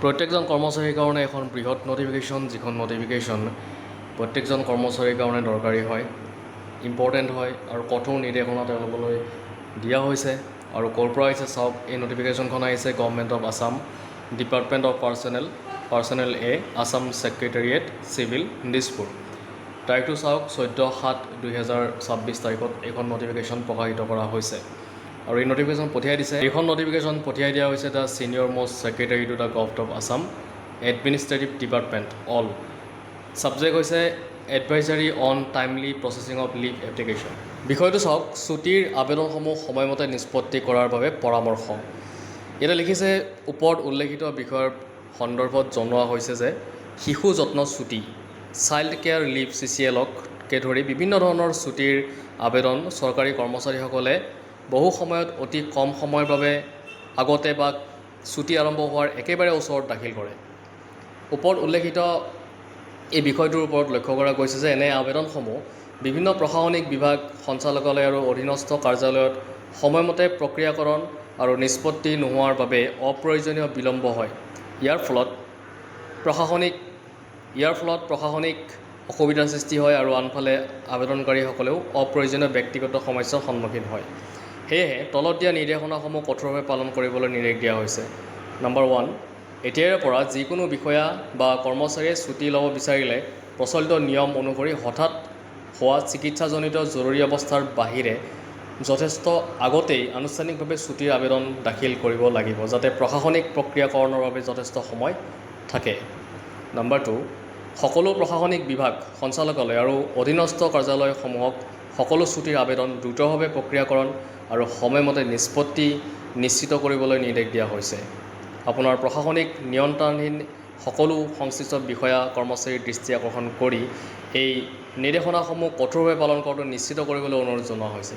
প্ৰত্যেকজন কৰ্মচাৰীৰ কাৰণে এখন বৃহৎ নটিফিকেশ্যন, যিখন নটিফিকেশ্যন প্ৰত্যেকজন কৰ্মচাৰীৰ কাৰণে দৰকাৰী হয়, ইম্পৰ্টেণ্ট হয় আৰু কঠোৰ নিৰ্দেশনা তেওঁলোকলৈ দিয়া হৈছে। আৰু ক'ৰ পৰা আহিছে চাওক, এই নটিফিকেশ্যনখন আহিছে government of Assam, department of personal A, Assam secretariat, civil, Dispur. তাৰিখটো চাওক 14/7/2026 তাৰিখত এইখন নটিফিকেশ্যন প্ৰকাশিত কৰা হৈছে। আৰু এই নটিফিকেশ্যন পঠিয়াই দিছে, এইখন নটিফিকেশ্যন পঠিয়াই দিয়া হৈছে the senior most secretary to the government of Assam administrative department all. Subject হৈছে advisory on timely processing of leave application. বিষয়টো চাওক, ছুটীৰ আবেদনসমূহ সময়মতে নিষ্পত্তি কৰাৰ বাবে পৰামৰ্শ। ইয়াতে লিখিছে, ওপৰত উল্লেখিত বিষয়ৰ সন্দৰ্ভত জনোৱা হৈছে যে শিশু যত্ন ছুটী, চাইল্ড কেয়াৰ লিভ CCLকে ধৰি বিভিন্ন ধৰণৰ ছুটীৰ আবেদন চৰকাৰী কৰ্মচাৰীসকলে বহু সময়ত অতি কম সময়ৰ বাবে আগতে বা ছুটী আৰম্ভ হোৱাৰ একেবাৰে ওচৰত দাখিল কৰে। ওপৰত উল্লেখিত এই বিষয়টোৰ ওপৰত লক্ষ্য কৰা গৈছে যে এনে আবেদনসমূহ বিভিন্ন প্ৰশাসনিক বিভাগ, সঞ্চালকালয় আৰু অধীনস্থ কাৰ্যালয়ত সময়মতে প্ৰক্ৰিয়াকৰণ আৰু নিষ্পত্তি নোহোৱাৰ বাবে অপ্ৰয়োজনীয় বিলম্ব হয়। ইয়াৰ ফলত প্ৰশাসনিক অসুবিধাৰ সৃষ্টি হয় আৰু আনফালে আবেদনকাৰীসকলেও অপ্ৰয়োজনীয় ব্যক্তিগত সমস্যাৰ সন্মুখীন হয়। সেয়েহে তলত দিয়া নিৰ্দেশনাসমূহ কঠোৰভাৱে পালন কৰিবলৈ নিৰ্দেশ দিয়া হৈছে। নম্বৰ 1, এতিয়াৰে পৰা যিকোনো বিষয়া বা কৰ্মচাৰীয়ে ছুটী ল'ব বিচাৰিলে প্ৰচলিত নিয়ম অনুসৰি হঠাৎ হোৱা চিকিৎসাজনিত জৰুৰী অৱস্থাৰ বাহিৰে যথেষ্ট আগতেই আনুষ্ঠানিকভাৱে ছুটীৰ আবেদন দাখিল কৰিব লাগিব, যাতে প্ৰশাসনিক প্ৰক্ৰিয়াকৰণৰ বাবে যথেষ্ট সময় থাকে। নম্বৰ 2, সকলো প্ৰশাসনিক বিভাগ, সঞ্চালকালয় আৰু অধীনস্থ কাৰ্যালয়সমূহক সকলো ছুটীৰ আবেদন দ্ৰুতভাৱে প্ৰক্ৰিয়াকৰণ আৰু সময়মতে নিষ্পত্তি নিশ্চিত কৰিবলৈ নিৰ্দেশ দিয়া হৈছে। আপোনাৰ প্ৰশাসনিক নিয়ন্ত্ৰণাধীন সকলো সংশ্লিষ্ট বিষয়া কৰ্মচাৰীৰ দৃষ্টি আকৰ্ষণ কৰি এই নিৰ্দেশনাসমূহ কঠোৰভাৱে পালন কৰাটো নিশ্চিত কৰিবলৈ অনুৰোধ জনোৱা হৈছে।